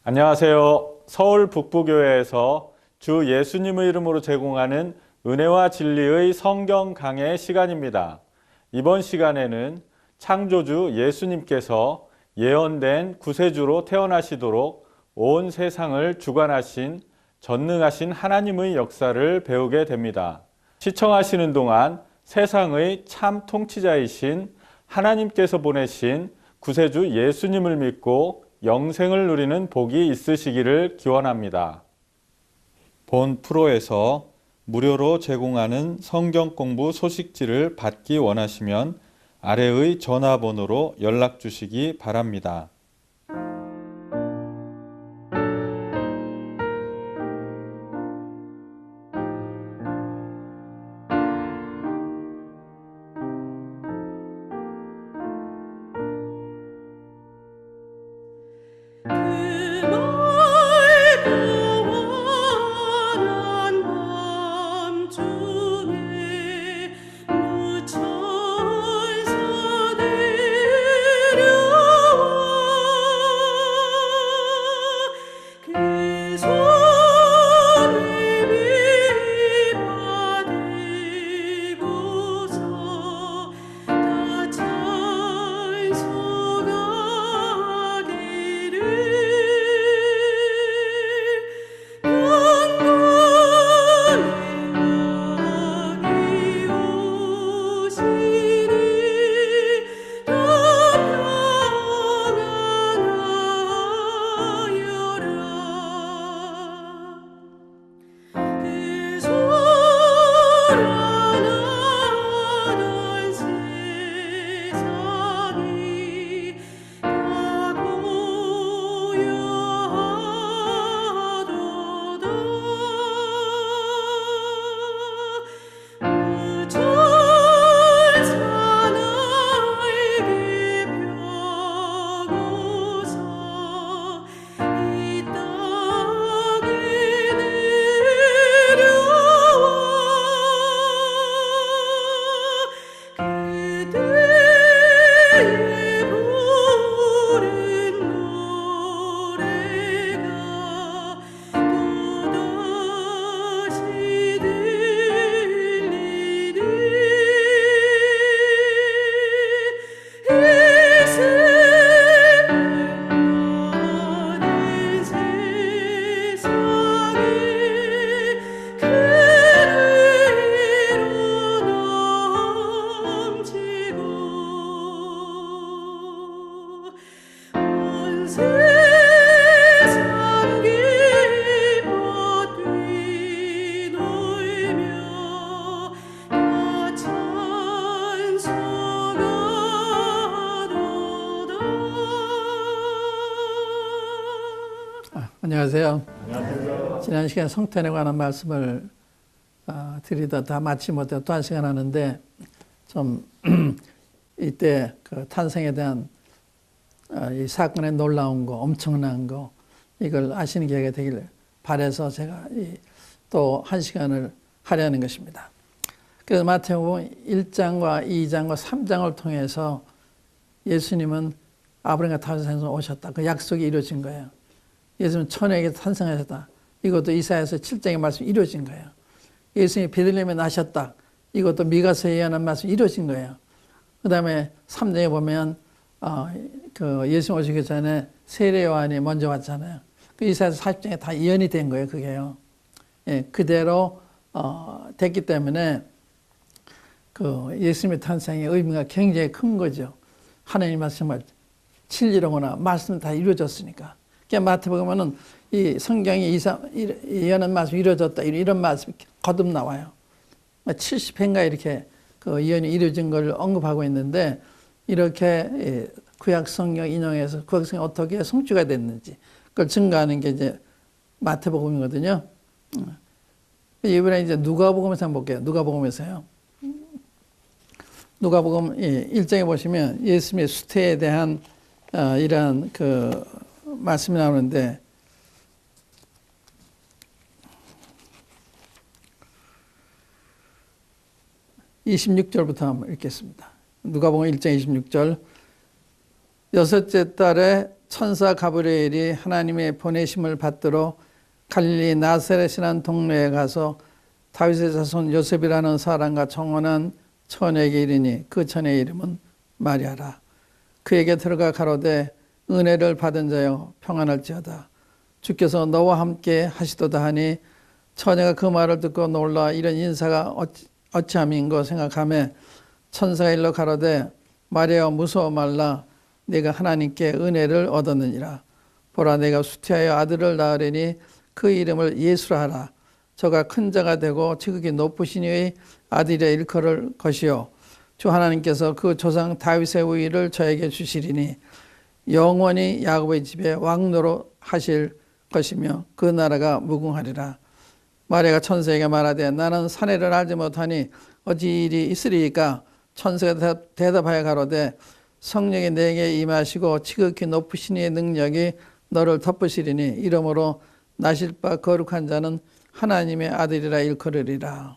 안녕하세요. 서울 북부교회에서 주 예수님의 이름으로 제공하는 은혜와 진리의 성경 강해 시간입니다. 이번 시간에는 창조주 예수님께서 예언된 구세주로 태어나시도록 온 세상을 주관하신 전능하신 하나님의 역사를 배우게 됩니다. 시청하시는 동안 세상의 참 통치자이신 하나님께서 보내신 구세주 예수님을 믿고 영생을 누리는 복이 있으시기를 기원합니다. 본 프로에서 무료로 제공하는 성경 공부 소식지를 받기 원하시면 아래의 전화번호로 연락 주시기 바랍니다. 안녕하세요. 안녕하세요. 지난 시간에 성탄에 관한 말씀을 드리다 다 마치 못해 또 한 시간 하는데 좀 이때 그 탄생에 대한 이 사건의 놀라운 거, 엄청난 거 이걸 아시는 계기가 되길 바라서 제가 또 한 시간을 하려는 것입니다. 그래서 마태복음 1장과 2장과 3장을 통해서 예수님은 아브라함과 다윗에서 오셨다. 그 약속이 이루어진 거예요. 예수님은 처녀에게 탄생하셨다. 이것도 이사야서 7장의 말씀이 이루어진 거예요. 예수님이 베들레헴에 나셨다. 이것도 미가서에 예언한 말씀이 이루어진 거예요. 그 다음에 3장에 보면 그 예수님 오시기 전에 세례 요한이 먼저 왔잖아요. 그 이사야서 40장에 다 예언이 된 거예요. 그게요. 예, 그대로 됐기 때문에 그 예수님의 탄생의 의미가 굉장히 큰 거죠. 하나님 말씀을 진리로구나. 말씀 다 이루어졌으니까. 마태복음에는 이 성경이 예언한 말씀이 이루어졌다 이런 말씀이 거듭 나와요. 70회인가 이렇게 그 예언이 이루어진 걸 언급하고 있는데 이렇게 구약 성경 인용해서 구약 성경이 어떻게 성취가 됐는지 그걸 증거하는 게 이제 마태복음이거든요. 이번에 이제 누가복음에서 한번 볼게요. 누가복음에서요. 누가복음 1장에 보시면 예수님의 수태에 대한 이러한 그 말씀이 나오는데 26절부터 한번 읽겠습니다. 누가복음 1장 26절. 여섯째 달에 천사 가브리엘이 하나님의 보내심을 받들어 갈릴리 나사렛이라는 동네에 가서 다윗의 자손 요셉이라는 사람과 청혼한 처녀에게 이르니 그 처녀의 이름은 마리아라. 그에게 들어가 가로되 은혜를 받은 자여 평안할지어다. 주께서 너와 함께 하시도다 하니 처녀가 그 말을 듣고 놀라 이런 인사가 어찌함인고 생각하며 천사가 일러 가로되 마리아여 무서워 말라. 내가 하나님께 은혜를 얻었느니라. 보라 내가 수태하여 아들을 낳으리니 그 이름을 예수라 하라. 저가 큰 자가 되고 지극히 높으신 이의 아들이라 일컬을 것이요 주 하나님께서 그 조상 다윗의 우위를 저에게 주시리니 영원히 야곱의 집에 왕노로 하실 것이며 그 나라가 무궁하리라. 마리아가 천사에게 말하되 나는 사내를 알지 못하니 어찌 일이 있으리이까. 천사가 대답하여 가로되 성령이 내게 임하시고 지극히 높으신 이의 능력이 너를 덮으시리니 이러므로 나실 바 거룩한 자는 하나님의 아들이라 일컬으리라.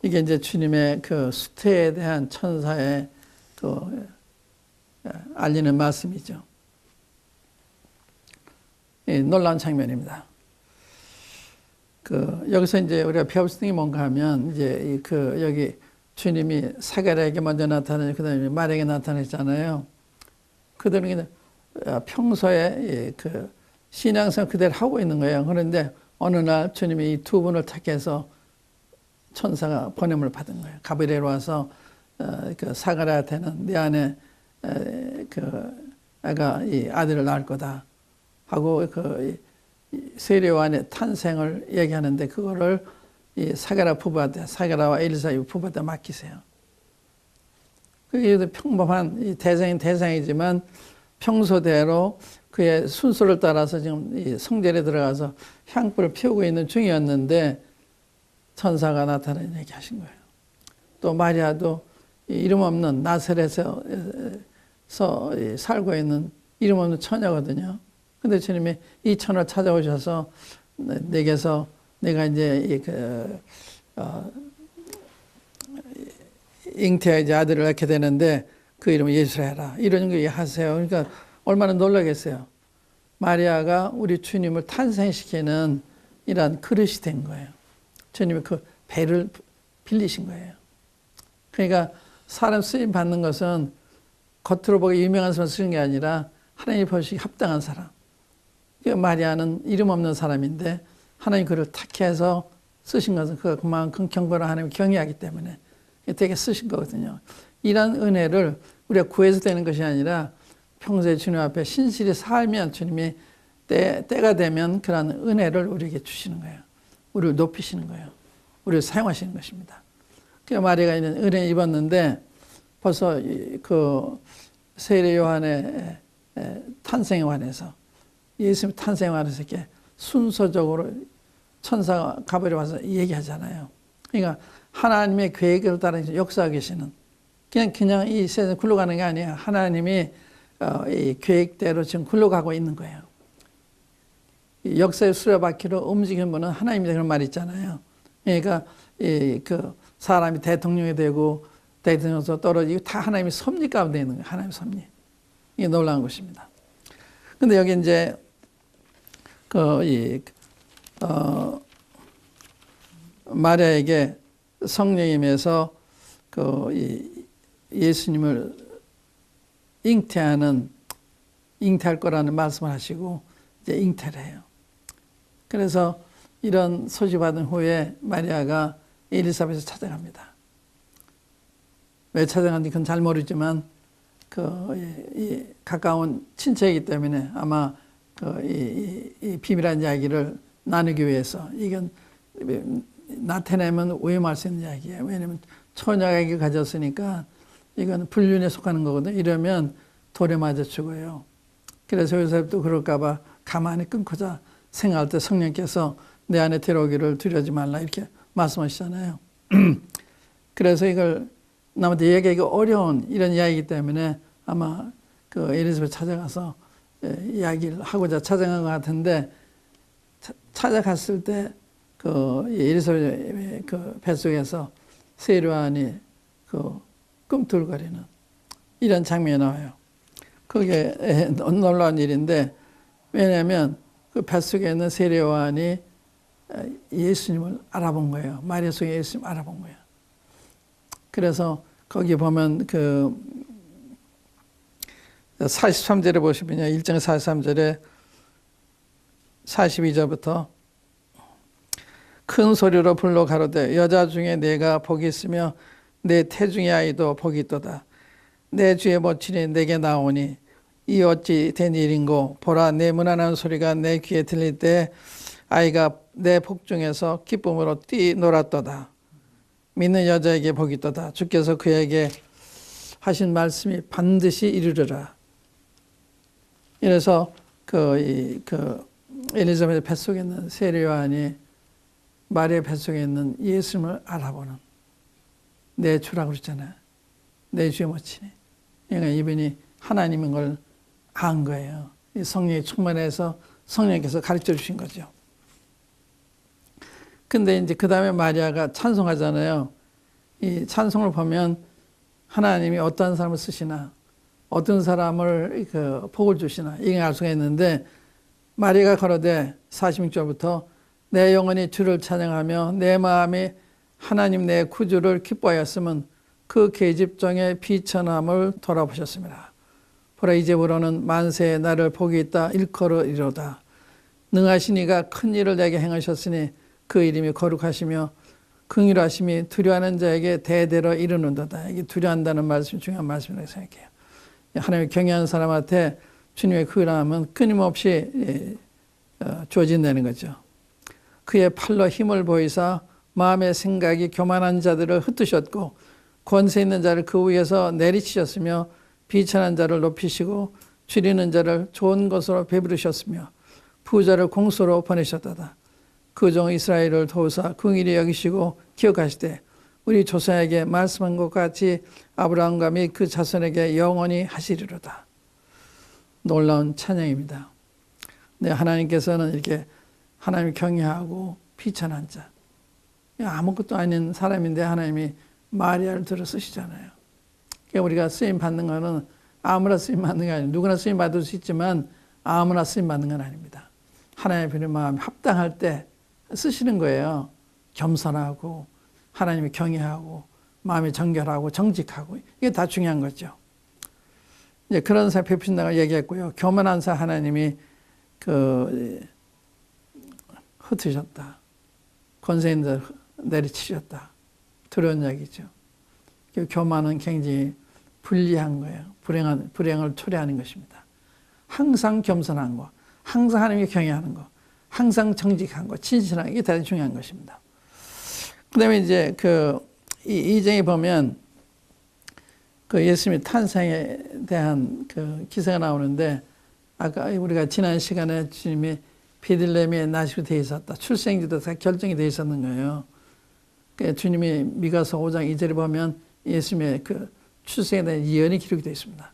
이게 이제 주님의 그 수태에 대한 천사의 그 알리는 말씀이죠. 놀라운 장면입니다. 여기서 이제 우리가 배울 수 있는 게 뭔가 하면 이제 여기 주님이 사가랴에게 먼저 나타나고 그다음에 마리아에게 나타났잖아요. 그들은 평소에 그 신앙생활 그대로 하고 있는 거예요. 그런데 어느 날 주님이 이 두 분을 택해서 천사가 보냄을 받은 거예요. 가브리엘 와서 그 사가랴한테는 네 안에 그 애가 이 아들을 낳을 거다 하고 그 세례요한의 탄생을 얘기하는데 그거를 이 사가랴 부부한테 사가랴와 엘리사의 부부한테 맡기세요. 그게 평범한 이 대상이지만 평소대로 그의 순서를 따라서 지금 이 성전에 들어가서 향불을 피우고 있는 중이었는데 천사가 나타나 얘기하신 거예요. 또 마리아도 이름 없는 나사렛에서 살고 있는 이름 없는 처녀거든요. 근데 주님이 이 처녀를 찾아오셔서 내게서 내가 이제 잉태의 이제 아들을 낳게 되는데 그 이름을 예수라 해라. 이런 거 하세요. 그러니까 얼마나 놀라겠어요. 마리아가 우리 주님을 탄생시키는 이러한 그릇이 된 거예요. 주님이 그 배를 빌리신 거예요. 그러니까 사람 쓰임 받는 것은 겉으로 보기 유명한 사람 쓰는 게 아니라 하나님이 보시기 합당한 사람. 마리아는 이름 없는 사람인데 하나님 그를 택해서 쓰신 것은 그만큼 경건한 하나님을 경외하기 때문에 되게 쓰신 거거든요. 이런 은혜를 우리가 구해서 되는 것이 아니라 평소에 주님 앞에 신실히 살면 주님이 때가 되면 그런 은혜를 우리에게 주시는 거예요. 우리를 높이시는 거예요. 우리를 사용하시는 것입니다. 그래서 마리아가 있는 은혜 입었는데 벌써 그 세례 요한의 탄생에 관해서 예수님 탄생에 관해서 이렇게 순서적으로 천사가 가버려 와서 얘기하잖아요. 그러니까 하나님의 계획을 따라 역사하고 계시는 그냥 이 세상에 굴러가는 게 아니에요. 하나님이 이 계획대로 지금 굴러가고 있는 거예요. 역사의 수레바퀴로 움직이는 분은 하나님이다 그런 말이 있잖아요. 그러니까 그 사람이 대통령이 되고 대통령에서 떨어지고 다 하나님의 섭리 가운데 있는 거예요. 하나님의 섭리. 이게 놀라운 것입니다. 근데 여기 이제 마리아에게 성령님에서 예수님을 잉태할 거라는 말씀을 하시고 이제 잉태를 해요. 그래서 이런 소식 받은 후에 마리아가 엘리사벳을 찾아갑니다. 왜 찾아갔는지 그건 잘 모르지만 이 가까운 친척이기 때문에 아마 이 비밀한 이야기를 나누기 위해서 이건 나타내면 오해할 수 있는 이야기예요. 왜냐하면 처녀가 아기를 가졌으니까 이건 불륜에 속하는 거거든요. 이러면 돌에 맞아 죽어요. 그래서 요셉도 그럴까 봐 가만히 끊고자 생각할 때 성령께서 내 안에 들어오기를 두려워하지 말라 이렇게 말씀하시잖아요. 그래서 이걸 남한테 얘기하기 어려운 이런 이야기이기 때문에 아마 그 엘리사벳 찾아가서 이야기를 하고자 찾아간 것 같은데 찾아갔을 때 그 엘리사벳 그 뱃속에서 세례요한이 그 꿈틀거리는 이런 장면이 나와요. 그게 놀라운 일인데 왜냐하면 그 뱃속에 있는 세례요한이 예수님을 알아본 거예요. 마리아 속에 예수님 알아본 거예요. 그래서 거기 보면 그 43절에 보시면요. 1장 43절에 42절부터 큰 소리로 불러 가로되 여자 중에 내가 복이 있으며 내 태중의 아이도 복이 있도다. 내 주의 모친이 내게 나오니 이 어찌 된 일인고 보라 내 무난한 소리가 내 귀에 들릴 때 아이가 내 복중에서 기쁨으로 뛰놀았도다. 믿는 여자에게 복이 있도다. 주께서 그에게 하신 말씀이 반드시 이루리라. 이래서 그 엘리자베트 뱃속에 있는 세례요한이 마리아 뱃속에 있는 예수님을 알아보는 내 주라고 그랬잖아요. 내 주의 모친이. 그러니까 이분이 하나님인 걸 안 거예요. 성령이 충만해서 성령께서 가르쳐 주신 거죠. 근데 이제 그 다음에 마리아가 찬송하잖아요. 이 찬송을 보면 하나님이 어떤 사람을 쓰시나, 어떤 사람을 그 복을 주시나, 이걸 알 수가 있는데, 마리아가 가로되 46절부터 내 영혼이 주를 찬양하며 내 마음이 하나님 내 구주를 기뻐하였으면 그 계집종의 비천함을 돌아보셨습니다. 보라 이제부로는 만세에 나를 복이 있다 일컬으리로다. 능하신 이가 큰 일을 내게 행하셨으니 그 이름이 거룩하시며 긍휼하심이 두려워하는 자에게 대대로 이르는도다. 이게 두려워한다는 말씀이 중요한 말씀이라고 생각해요. 하나님을 경외하는 사람한테 주님의 긍휼함은 끊임없이 주어진다는 거죠. 그의 팔로 힘을 보이사 마음의 생각이 교만한 자들을 흩으셨고 권세 있는 자를 그 위에서 내리치셨으며 비천한 자를 높이시고 줄이는 자를 좋은 것으로 배부르셨으며 부자를 공소로 보내셨도다. 그 종 이스라엘을 도우사 긍휼히 여기시고 기억하시되 우리 조상에게 말씀한 것 같이 아브라함과 및 그 자손에게 영원히 하시리로다. 놀라운 찬양입니다. 네, 하나님께서는 이렇게 하나님 경외하고 비천한 자, 아무것도 아닌 사람인데 하나님이 마리아를 들어 쓰시잖아요. 그러니까 우리가 쓰임 받는 거는 아무나 쓰임 받는 게 아니에요. 누구나 쓰임 받을 수 있지만 아무나 쓰임 받는 건 아닙니다. 하나님의 비는 마음이 합당할 때 쓰시는 거예요. 겸손하고 하나님이 경외하고 마음이 정결하고 정직하고 이게 다 중요한 거죠. 이제 그런 사람 베푸신다고 얘기했고요. 교만한 사 하나님이 흩으셨다. 권세 있는 자 내리치셨다. 두려운 이야기죠. 교만은 굉장히 불리한 거예요. 불행을 초래하는 것입니다. 항상 겸손한 거, 항상 하나님께 경외하는 거, 항상 정직한 거, 진실한 거, 이게 대단히 중요한 것입니다. 그 다음에 이제 이 장에 보면 그 예수님의 탄생에 대한 그 기사가 나오는데 아까 우리가 지난 시간에 주님이 베들레헴에 나시고 되어 있었다. 출생지도 다 결정이 되어 있었는 거예요. 그러니까 주님이 미가서 5장 2절에 보면 예수님의 그 출생에 대한 예언이 기록이 되어 있습니다.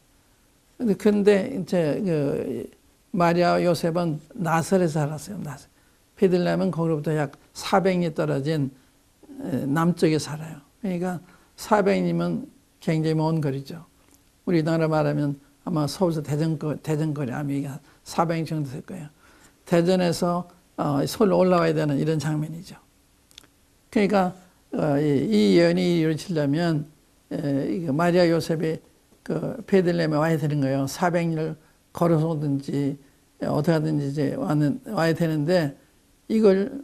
그런데 이제 마리아와 요셉은 나사렛에 살았어요. 베들레헴은 거기로부터 약 400리 떨어진 남쪽에 살아요. 그러니까 400리면 굉장히 먼 거리죠. 우리나라 말하면 아마 서울에서 대전거리 아마 400리 정도 될 거예요. 대전에서 서울로 올라와야 되는 이런 장면이죠. 그러니까 이 예언이 이루어지려면 마리아 요셉이 그 베들레헴에 와야 되는 거예요. 400리를 걸어서 오든지 어떻게 하든지 이제 와야 되는데 이걸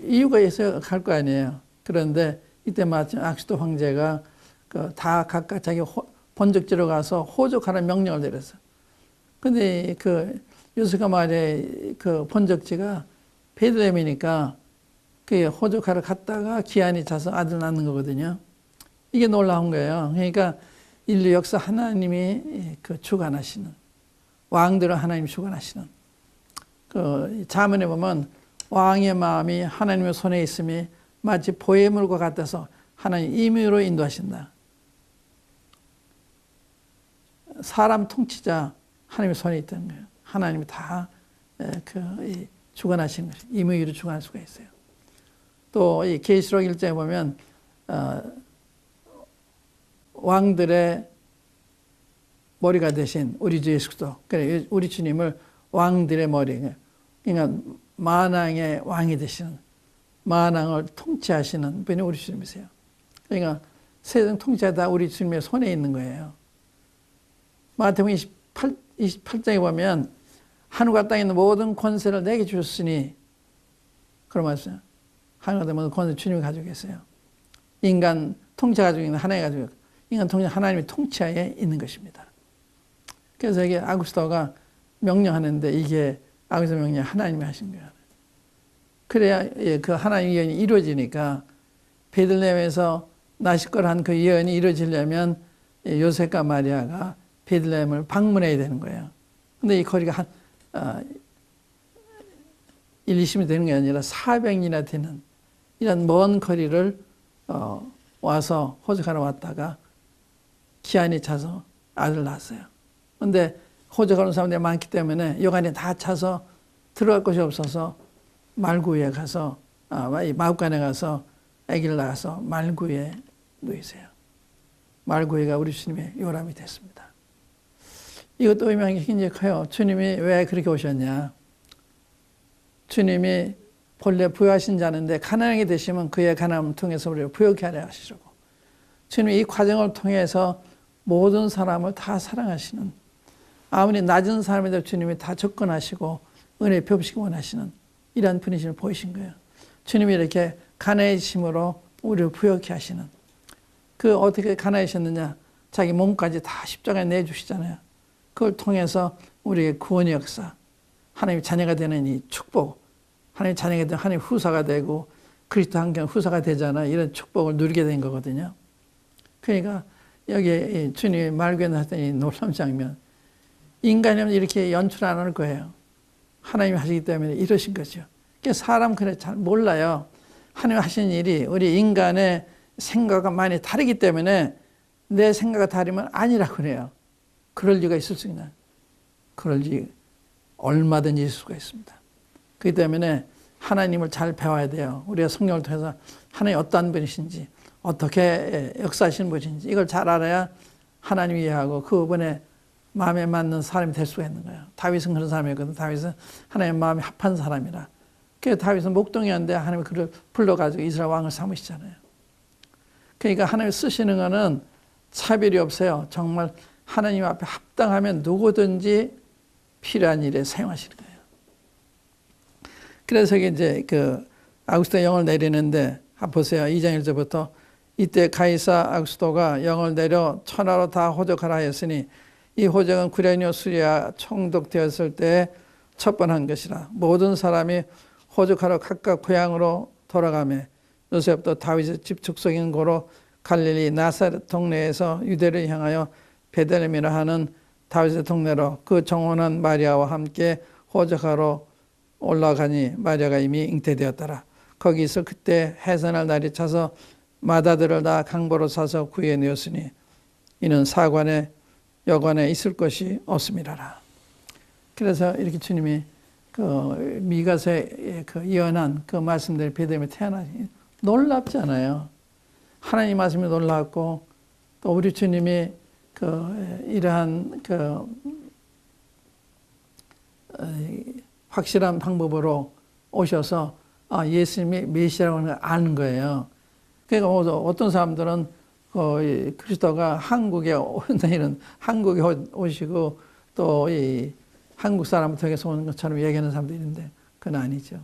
이유가 있어야 갈 거 아니에요. 그런데 이때 마침 악시도 황제가 다 각각 자기 본적지로 가서 호적하라는 명령을 내렸어요. 근데 요셉과 마리아의 그 본적지가 베들레헴이니까 그 호적하러 갔다가 기한이 차서 아들 낳는 거거든요. 이게 놀라운 거예요. 그러니까 인류 역사 하나님이 주관하시는, 왕들은 하나님이 주관하시는. 자문에 보면 왕의 마음이 하나님의 손에 있음이 마치 보혜물과 같아서 하나님 임의로 인도하신다. 사람 통치자 하나님의 손에 있다는 거예요. 하나님이 다 주관하시는 것이 임의로 주관할 수가 있어요. 또 이 계시록 1장에 보면 왕들의 머리가 되신 우리 주 예수 그리스도, 그래 우리 주님을 왕들의 머리, 그러니까 만왕의 왕이 되시는, 만왕을 통치하시는 분이 우리 주님이세요. 그러니까 세상 통치가 다 우리 주님의 손에 있는 거예요. 마태복음 28장에 보면 하늘과 땅에 있는 모든 권세를 내게 주셨으니, 그런 말씀. 하늘과 땅에 모든 권세를 주님이 가지고 계세요. 인간 통치 가지고 있는 하나님 가지고, 인간 통치 하나님의 통치하에 있는 것입니다. 그래서 이게 아구스토가 명령하는데, 이게 아구스토 명령 하나님이 하신 거예요. 그래야 그 하나님의 예언이 이루어지니까, 베들레헴에서 나시걸 그 예언이 이루어지려면 요셉과 마리아가 베들레헴을 방문해야 되는 거예요. 근데 이 거리가 한 1, 20이 되는 게 아니라 400이나 되는 이런 먼 거리를 와서 호적하러 왔다가 기한이 차서 아들 낳았어요. 근데 호적하는 사람들이 많기 때문에 여간이 다 차서 들어갈 곳이 없어서 말구에 가서 마읍간에 가서 아기를 낳아서 말구에 누이세요. 말구에가 우리 주님의 요람이 됐습니다. 이것도 의미한 게 굉장히 커요. 주님이 왜 그렇게 오셨냐. 주님이 본래 부여하신 자는데 가난하게 되시면 그의 가난함을 통해서 우리를 부여케 하려 하시려고. 주님이 이 과정을 통해서 모든 사람을 다 사랑하시는, 아무리 낮은 사람에도 주님이 다 접근하시고 은혜 베푸시기 원하시는 이러한 분이심을 보이신 거예요. 주님이 이렇게 가난해지심으로 우리를 부여케 하시는, 그 어떻게 가난해지셨느냐. 자기 몸까지 다 십자가에 내주시잖아요. 그걸 통해서 우리의 구원의 역사, 하나님의 자녀가 되는 이 축복, 하나님의 자녀가 되는 하나님의 후사가 되고 그리스도 한경 후사가 되잖아요. 이런 축복을 누리게 된 거거든요. 그러니까 여기에 주님이 말구에 나왔던 이 놀라운 장면, 인간이면 이렇게 연출 안 할 거예요. 하나님이 하시기 때문에 이러신 거죠. 그러니까 사람 그래 잘 몰라요. 하나님이 하신 일이 우리 인간의 생각과 많이 다르기 때문에 내 생각과 다르면 아니라고 그래요. 그럴 리가 있을 수 있나? 그럴 리 얼마든지 있을 수가 있습니다. 그렇기 때문에 하나님을 잘 배워야 돼요. 우리가 성경을 통해서 하나님이 어떠한 분이신지, 어떻게 역사하시는 분인지 이걸 잘 알아야 하나님이 이해하고 그분의 마음에 맞는 사람이 될 수가 있는 거예요. 다윗은 그런 사람이었거든. 다윗은 하나님의 마음에 합한 사람이라. 그래서 다윗은 목동이었는데 하나님이 그를 불러가지고 이스라엘 왕을 삼으시잖아요. 그러니까 하나님이 쓰시는 거는 차별이 없어요. 정말 하나님 앞에 합당하면 누구든지 필요한 일에 사용하시는 거예요. 그래서 이제 그 아구스토 영을 내리는데, 보세요. 2장 1절부터 이때 가이사 아구스토가 영을 내려 천하로 다 호적하라 하였으니 이 호적은 구레뇨 수리아 총독되었을 때 첫 번 한 것이라. 모든 사람이 호적하러 각각 고향으로 돌아가매 요셉도 다윗의 집 축속인 고로 갈릴리 나사렛 동네에서 유대를 향하여 베들레헴이라 하는 다윗의 동네로 그 정혼한 마리아와 함께 호적하러 올라가니 마리아가 이미 잉태되었더라. 거기서 그때 해산할 날이 차서 마다들을 다 강보로 사서 구해내었으니 이는 사관에 여관에 있을 것이 없음이라라. 그래서 이렇게 주님이 그 미가서에 그 예언한 그 말씀들이 베들레헴에 태어나니 놀랍잖아요. 하나님 말씀이 놀랍고 또 우리 주님이 그 이러한 그 확실한 방법으로 오셔서 예수님이 메시아라고 하는 걸 아는 거예요. 그러니까 어떤 사람들은 그리스도가 한국에 오는 한국에 오시고 또 이 한국 사람을 통해서 오는 것처럼 얘기하는 사람도 있는데 그건 아니죠.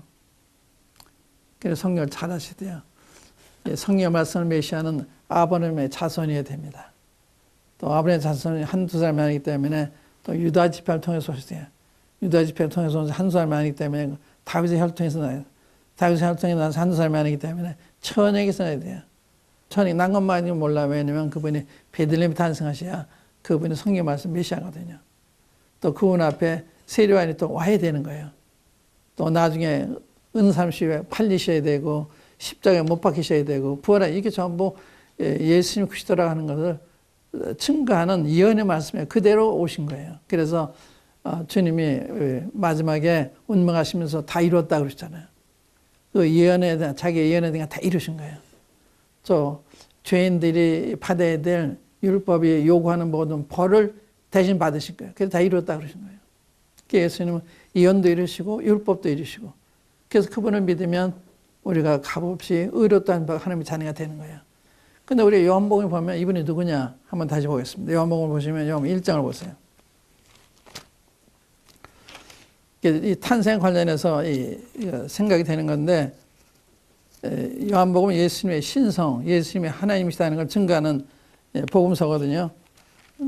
그래서 성경을 잘 아셔야 돼요. 성경 말씀을 메시아는 아브라함의 자손이어야 됩니다. 또 아브라함의 자손이 한두 사람이 아니기 때문에 또 유다 지파를 통해서 오셨어요. 유다 지파를 통해서 온 한두 사람이 아니기 때문에 다윗의 혈을 통해서 나요. 다윗의 혈을 통해서 나서 한두 사람이 아니기 때문에 천에게서 나야 돼요. 천이 난 것만이 몰라. 왜냐면 그분이 베들레헴에 탄생하셔야 그분이 성경 말씀 메시아거든요. 또 그분 앞에 세례요한이 또 와야 되는 거예요. 또 나중에 은삼시에 팔리셔야 되고 십자가에 못 박히셔야 되고 부활하 이게 전부 예수님 그리스도라고 하는 것을 증거하는 예언의 말씀에 그대로 오신 거예요. 그래서 주님이 마지막에 운명하시면서 다 이뤘다 그러셨잖아요. 그 예언에 대한, 자기 예언에 대한 다 이루신 거예요. 죄인들이 받아야 될 율법이 요구하는 모든 벌을 대신 받으신 거예요. 그래서 다 이뤘다 그러신 거예요. 그래서 예수님은 예언도 이루시고 율법도 이루시고, 그래서 그분을 믿으면 우리가 값없이 의롭다는 하나님의 자녀가 되는 거예요. 근데 우리 요한복음에 보면 이분이 누구냐 한번 다시 보겠습니다. 요한복음을 보시면 요한복음 1장을 보세요. 이 탄생 관련해서 생각이 되는 건데, 요한복음은 예수님의 신성, 예수님의 하나님이시다는 걸 증거하는 복음서거든요.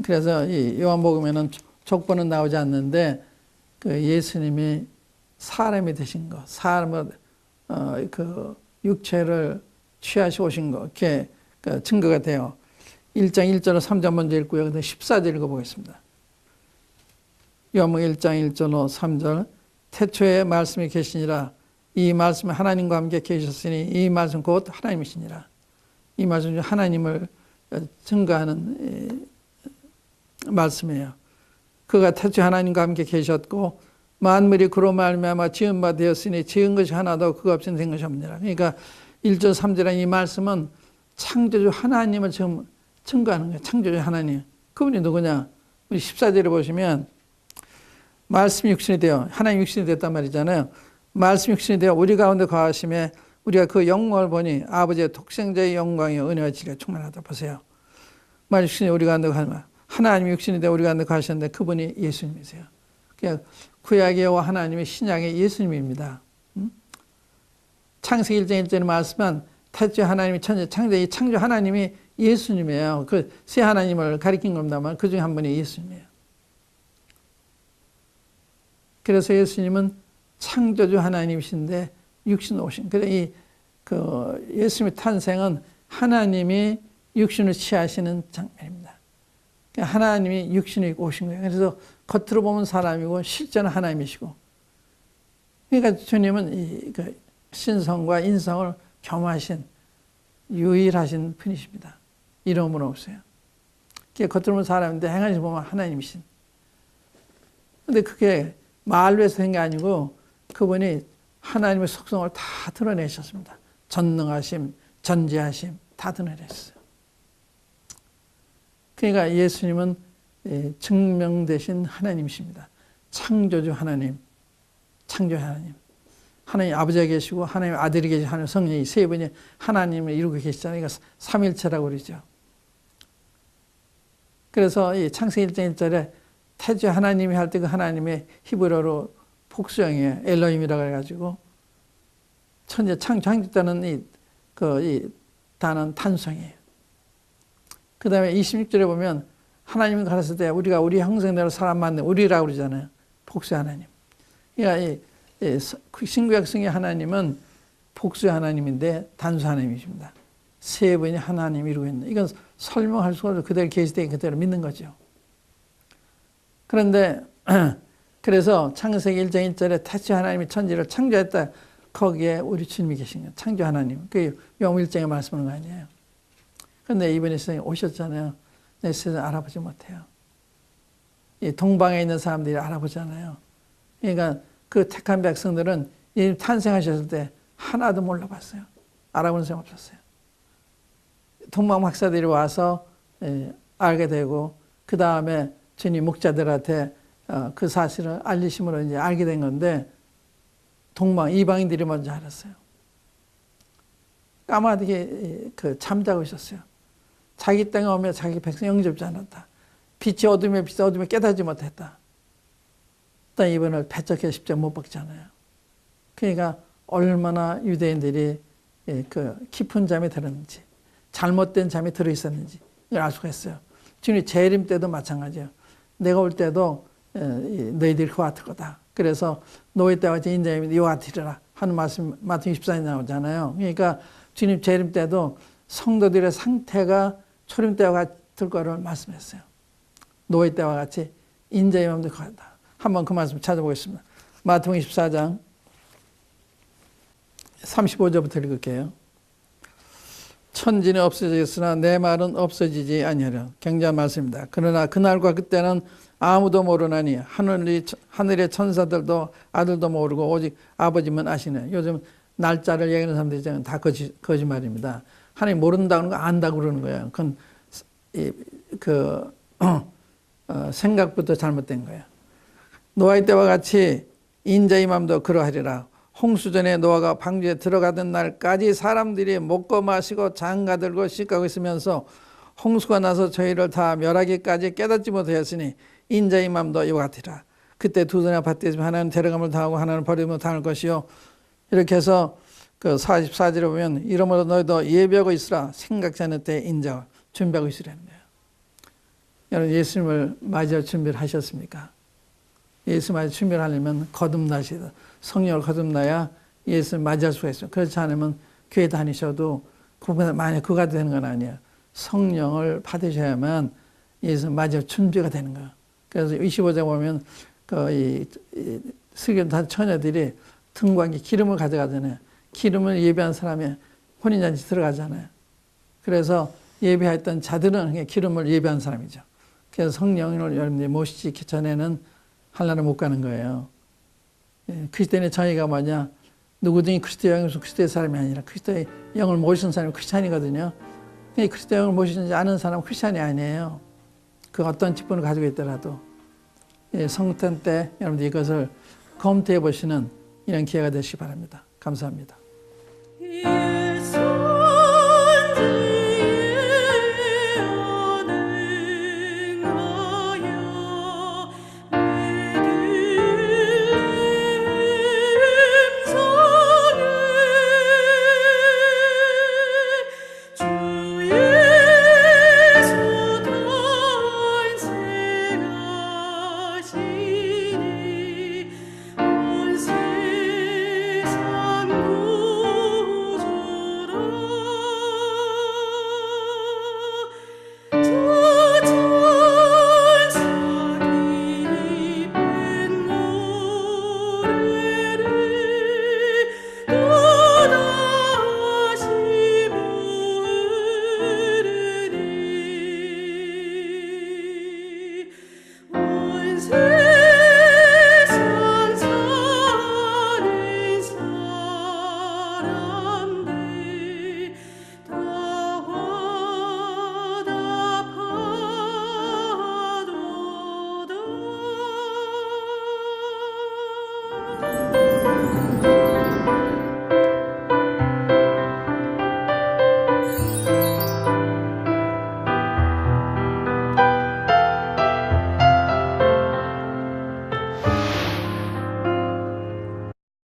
그래서 이 요한복음에는 족보는 나오지 않는데 그 예수님이 사람이 되신 것, 사람의 그 육체를 취하시 오신 것, 이렇게 증거가 돼요. 1장 1절로 3절 먼저 읽고요. 근데 14절 읽어보겠습니다. 요한복음 1장 1절로 3절. 태초에 말씀이 계시니라. 이 말씀은 하나님과 함께 계셨으니 이 말씀 곧 하나님이시니라. 이 말씀 중 하나님을 증거하는 말씀이에요. 그가 태초에 하나님과 함께 계셨고 만물이 그로 말미암아 지은 바 되었으니 지은 것이 하나도 그가 없이는 된 것이 없느니라. 그러니까 1절 3절의 이 말씀은 창조주 하나님을 지금 증거하는 거예요. 창조주 하나님. 그분이 누구냐? 우리 14절에 보시면 말씀이 육신이 되어, 하나님 육신이 됐단 말이잖아요. 말씀 육신이 되어 우리 가운데 거하심에 우리가 그 영광을 보니 아버지의 독생자의 영광이 은혜와 진리가 충만하다. 보세요. 말씀 육신이 우리 가운데 거하면 하나님이 육신이 되어 우리 가운데 거하셨는데 그분이 예수님이세요. 그냥 구약의 여호와 하나님이 신약의 예수님입니다. 창세기 1장 1절의 말씀은 태초에 하나님이 천지 창조, 이 창조 하나님이 예수님이에요. 그 세 하나님을 가리킨 겁니다만 그 중에 한 분이 예수님이에요. 그래서 예수님은 창조주 하나님이신데 육신으로 오신. 그래서 예수님의 탄생은 하나님이 육신을 취하시는 장면입니다. 그러니까 하나님이 육신을 입고 오신 거예요. 그래서 겉으로 보면 사람이고 실제는 하나님이시고. 그러니까 주님은 신성과 인성을 겸하신 유일하신 분이십니다. 이름은 없어요. 그러니까 겉으로 보면 사람인데 행하시 보면 하나님이신. 근데 그게 말로 해서 된 게 아니고 그분이 하나님의 속성을 다 드러내셨습니다. 전능하심, 전지하심 다 드러내셨어요. 그러니까 예수님은 증명되신 하나님이십니다. 창조주 하나님, 창조주 하나님. 하나님 아버지가 계시고 하나님 아들이 계시고 하나님 성령이 세 분이 하나님을 이루고 계시잖아요. 그러니까 삼일체라고 그러죠. 그래서 이 창세기 1장 1절에 태초에 하나님이 할 때 그 하나님의 히브리어로 복수형이에요. 엘로힘이라고 해가지고 천재 창조 때는 이 단어는 탄성이에요. 그 다음에 26절에 보면 하나님이 가르쳤을 때 우리가 우리 형상대로 사람 만든 우리라고 그러잖아요. 복수 하나님. 그러니까 신구약 성의 하나님은 복수 하나님인데 단수 하나님이십니다. 세 분이 하나님 이루고 있는. 이건 설명할 수가 없어요. 그대로 계시되게 그대로 믿는 거죠. 그런데 그래서 창세기 1장 1절에 태초에 하나님이 천지를 창조했다. 거기에 우리 주님이 계신 거예요. 창조 하나님. 그게 요한복음 1장에 말씀하는 거 아니에요. 그런데 이번에 세상에 오셨잖아요. 내 세상 알아보지 못해요. 이 동방에 있는 사람들이 알아보잖아요. 그러니까 그 택한 백성들은 예수님 탄생하셨을 때 하나도 몰라봤어요. 알아보는 사람 없었어요. 동방 박사들이 와서 알게 되고 그 다음에 주님 목자들한테 그 사실을 알리심으로 이제 알게 된 건데 동방 이방인들이 먼저 알았어요. 까마득히 잠자고 있었어요. 자기 땅에 오면 자기 백성 영접지 않았다. 빛이 어둠에 빛이 어둠에 깨닫지 못했다. 또 이번을 배척해 십자가 못 박잖아요. 그러니까 얼마나 유대인들이 깊은 잠에 들었는지 잘못된 잠에 들어있었는지 이걸 알 수가 있어요. 주님 재림 때도 마찬가지예요. 내가 올 때도 너희들이 그와 같을 거다. 그래서 노예 때와 같이 인자님이 이와 같으리라 하는 말씀 마태복음 24에 나오잖아요. 그러니까 주님 재림 때도 성도들의 상태가 초림 때와 같을 거를 말씀했어요. 노예 때와 같이 인자의 마음도 같다. 한번 그 말씀 찾아보겠습니다. 마태복음 24장 35절부터 읽을게요. 천지는 없어지겠으나 내 말은 없어지지 아니하리라. 굉장한 말씀입니다. 그러나 그날과 그때는 아무도 모르나니 하늘의 천사들도 아들도 모르고 오직 아버지만 아시네. 요즘 날짜를 얘기하는 사람들이 있잖아요. 다 거짓말입니다. 하나님 모른다는 거 안다고 그러는 거예요. 그건 생각부터 잘못된 거예요. 노아의 때와 같이 인자의 맘도 그러하리라. 홍수전에 노아가 방주에 들어가던 날까지 사람들이 먹고 마시고 장가들고 시가고 있으면서 홍수가 나서 저희를 다 멸하기까지 깨닫지 못하였으니 인자의 맘도 이와 같으라. 그때 두 손에 밭되지만 하나는 데려감을 당하고 하나는 버림을 당할 것이요. 이렇게 해서 그 44절에 보면 이러므로 너희도 예비하고 있으라. 생각지 않을 때 인자가 준비하고 있으라는 거예요. 여러분 예수님을 맞이할 준비를 하셨습니까? 예수 맞이 준비를 하려면 거듭나시다. 성령을 거듭나야 예수를 맞이할 수가 있어요. 그렇지 않으면 교회 다니셔도 만약 그가 되는 건 아니에요. 성령을 받으셔야만 예수를 맞이할 준비가 되는 거예요. 그래서 25장 보면 슬기로운 처녀들이 등과 기름을 가져가잖아요. 기름을 예배한 사람이 혼인잔치 들어가잖아요. 그래서 예배했던 자들은 기름을 예배한 사람이죠. 그래서 성령을 여러분들이 모시기 전에는 한나라 못 가는 거예요. 그리스도인의 정의가 뭐냐? 누구든지 그리스도의 영에서 그리스도의 사람이 아니라 그리스도의 영을 모시는 사람이 크리스찬이거든요. 그리스도의 영을 모시지 않은 사람은 크리스찬이 아니에요. 그 어떤 직분을 가지고 있더라도 성탄 때 여러분들 이것을 검토해 보시는 이런 기회가 되시기 바랍니다. 감사합니다.